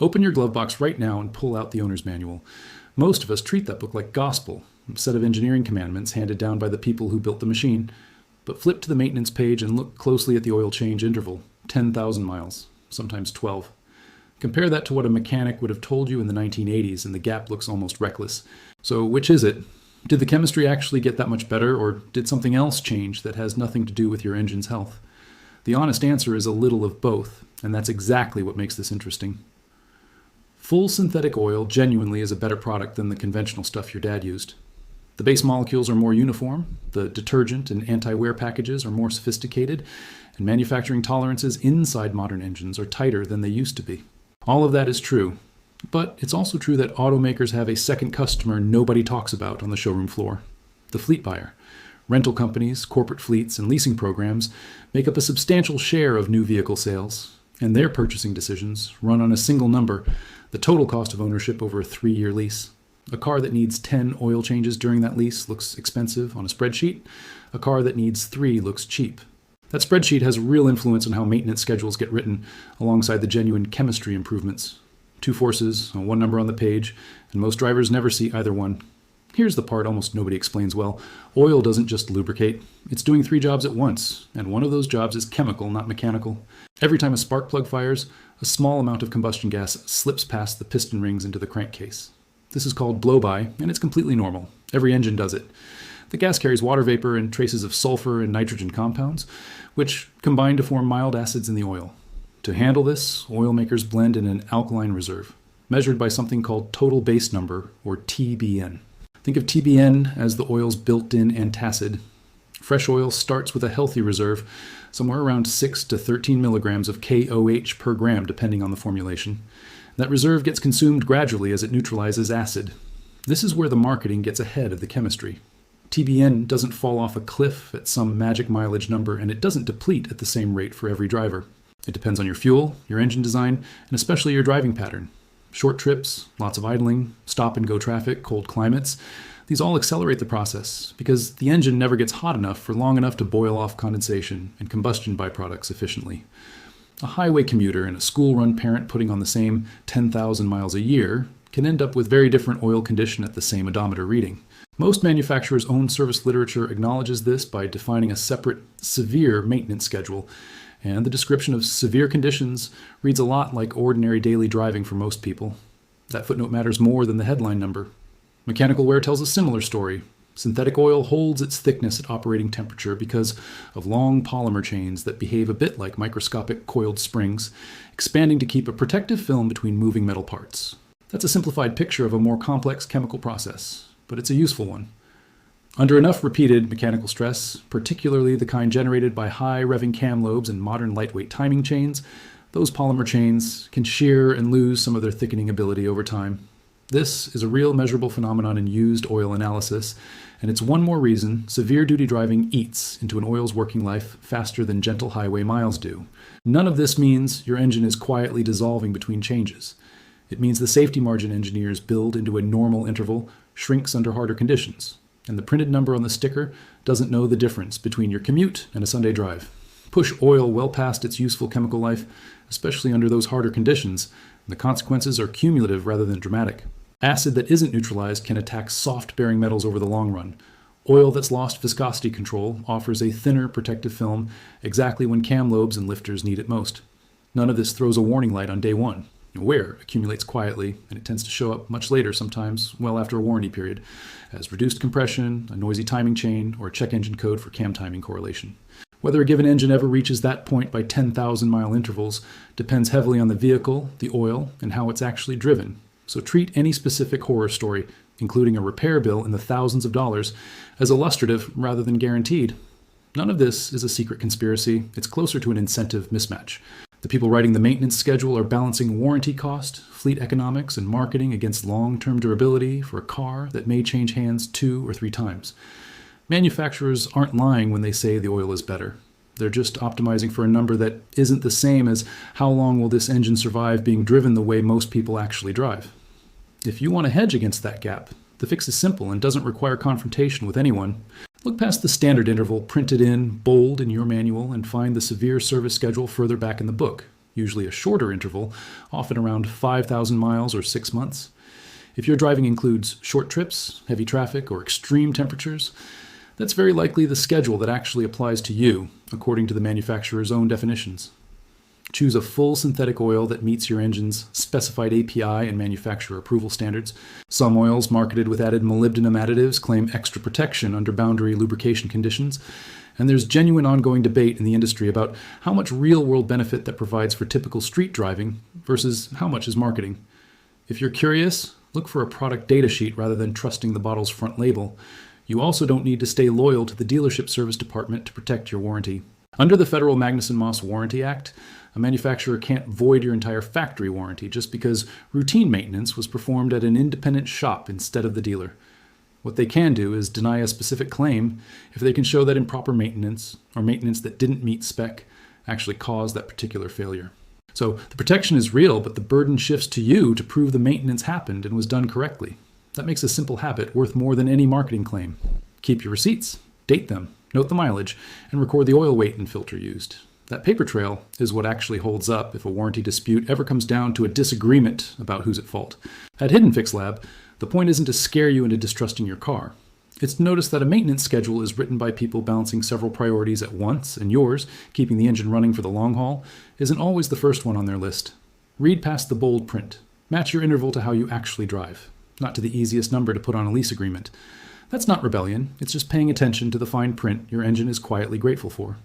Open your glove box right now and pull out the owner's manual. Most of us treat that book like gospel, a set of engineering commandments handed down by the people who built the machine. But flip to the maintenance page and look closely at the oil change interval, 10,000 miles, sometimes 12. Compare that to what a mechanic would have told you in the 1980s, and the gap looks almost reckless. So which is it? Did the chemistry actually get that much better, or did something else change that has nothing to do with your engine's health? The honest answer is a little of both, and that's exactly what makes this interesting. Full synthetic oil genuinely is a better product than the conventional stuff your dad used. The base molecules are more uniform, the detergent and anti-wear packages are more sophisticated, and manufacturing tolerances inside modern engines are tighter than they used to be. All of that is true, but it's also true that automakers have a second customer nobody talks about on the showroom floor: the fleet buyer. Rental companies, corporate fleets, and leasing programs make up a substantial share of new vehicle sales, and their purchasing decisions run on a single number: the total cost of ownership over a 3-year lease. A car that needs 10 oil changes during that lease looks expensive on a spreadsheet. A car that needs 3 looks cheap. That spreadsheet has real influence on how maintenance schedules get written, alongside the genuine chemistry improvements. 2 forces, 1 number on the page, and most drivers never see either one. Here's the part almost nobody explains well. Oil doesn't just lubricate. It's doing 3 jobs at once, and one of those jobs is chemical, not mechanical. Every time a spark plug fires, a small amount of combustion gas slips past the piston rings into the crankcase. This is called blow-by, and it's completely normal. Every engine does it. The gas carries water vapor and traces of sulfur and nitrogen compounds, which combine to form mild acids in the oil. To handle this, oil makers blend in an alkaline reserve, measured by something called total base number, or TBN. Think of TBN as the oil's built-in antacid. Fresh oil starts with a healthy reserve, somewhere around 6 to 13 milligrams of KOH per gram, depending on the formulation. That reserve gets consumed gradually as it neutralizes acid. This is where the marketing gets ahead of the chemistry. TBN doesn't fall off a cliff at some magic mileage number, and it doesn't deplete at the same rate for every driver. It depends on your fuel, your engine design, and especially your driving pattern. Short trips, lots of idling, stop-and-go traffic, cold climates, these all accelerate the process because the engine never gets hot enough for long enough to boil off condensation and combustion byproducts efficiently. A highway commuter and a school-run parent putting on the same 10,000 miles a year can end up with very different oil condition at the same odometer reading. Most manufacturers' own service literature acknowledges this by defining a separate severe maintenance schedule, and the description of severe conditions reads a lot like ordinary daily driving for most people. That footnote matters more than the headline number. Mechanical wear tells a similar story. Synthetic oil holds its thickness at operating temperature because of long polymer chains that behave a bit like microscopic coiled springs, expanding to keep a protective film between moving metal parts. That's a simplified picture of a more complex chemical process, but it's a useful one. Under enough repeated mechanical stress, particularly the kind generated by high revving cam lobes and modern lightweight timing chains, those polymer chains can shear and lose some of their thickening ability over time. This is a real measurable phenomenon in used oil analysis, and it's one more reason severe duty driving eats into an oil's working life faster than gentle highway miles do. None of this means your engine is quietly dissolving between changes. It means the safety margin engineers build into a normal interval shrinks under harder conditions, and the printed number on the sticker doesn't know the difference between your commute and a Sunday drive. Push oil well past its useful chemical life, especially under those harder conditions, and the consequences are cumulative rather than dramatic. Acid that isn't neutralized can attack soft-bearing metals over the long run. Oil that's lost viscosity control offers a thinner protective film exactly when cam lobes and lifters need it most. None of this throws a warning light on day one. Wear accumulates quietly, and it tends to show up much later, sometimes well after a warranty period, as reduced compression, a noisy timing chain, or a check engine code for cam timing correlation. Whether a given engine ever reaches that point by 10,000-mile intervals depends heavily on the vehicle, the oil, and how it's actually driven. So treat any specific horror story, including a repair bill in the thousands of dollars, as illustrative rather than guaranteed. None of this is a secret conspiracy. It's closer to an incentive mismatch. The people writing the maintenance schedule are balancing warranty cost, fleet economics, and marketing against long-term durability for a car that may change hands 2 or 3 times. Manufacturers aren't lying when they say the oil is better. They're just optimizing for a number that isn't the same as how long will this engine survive being driven the way most people actually drive. If you want to hedge against that gap, the fix is simple and doesn't require confrontation with anyone. Look past the standard interval printed in bold in your manual and find the severe service schedule further back in the book. usually a shorter interval, often around 5,000 miles or 6 months. If your driving includes short trips, heavy traffic, or extreme temperatures, that's very likely the schedule that actually applies to you, according to the manufacturer's own definitions. Choose a full synthetic oil that meets your engine's specified API and manufacturer approval standards. Some oils marketed with added molybdenum additives claim extra protection under boundary lubrication conditions, and there's genuine ongoing debate in the industry about how much real-world benefit that provides for typical street driving versus how much is marketing. If you're curious, look for a product data sheet rather than trusting the bottle's front label. You also don't need to stay loyal to the dealership service department to protect your warranty. Under the federal Magnuson-Moss Warranty Act, a manufacturer can't void your entire factory warranty just because routine maintenance was performed at an independent shop instead of the dealer. What they can do is deny a specific claim if they can show that improper maintenance or maintenance that didn't meet spec actually caused that particular failure. So the protection is real, but the burden shifts to you to prove the maintenance happened and was done correctly. That makes a simple habit worth more than any marketing claim. Keep your receipts, date them, note the mileage, and record the oil weight and filter used. That paper trail is what actually holds up if a warranty dispute ever comes down to a disagreement about who's at fault. At Hidden Fix Lab, the point isn't to scare you into distrusting your car. It's to notice that a maintenance schedule is written by people balancing several priorities at once, and yours, keeping the engine running for the long haul, isn't always the first one on their list. Read past the bold print. Match your interval to how you actually drive, not to the easiest number to put on a lease agreement. That's not rebellion, it's just paying attention to the fine print your engine is quietly grateful for.